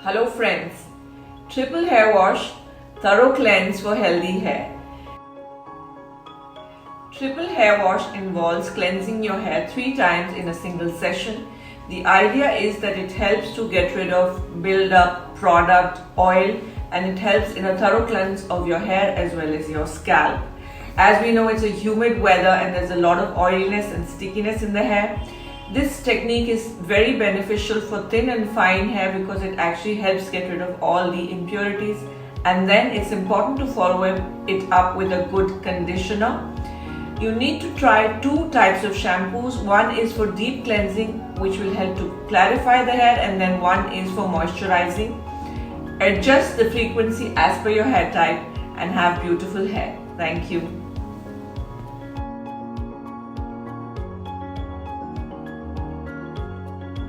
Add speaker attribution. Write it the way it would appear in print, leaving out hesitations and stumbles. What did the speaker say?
Speaker 1: Hello friends, triple hair wash, thorough cleanse for healthy hair. Triple hair wash involves cleansing your hair 3 times in a single session. The idea is that it helps to get rid of buildup, product, oil, and it helps in a thorough cleanse of your hair as well as your scalp. As we know, it's a humid weather and there's a lot of oiliness and stickiness in the hair. This technique is very beneficial for thin and fine hair because it actually helps get rid of all the impurities, and then it's important to follow it up with a good conditioner. You need to try 2 types of shampoos. One is for deep cleansing, which will help to clarify the hair, and then one is for moisturizing. Adjust the frequency as per your hair type and have beautiful hair. Thank you.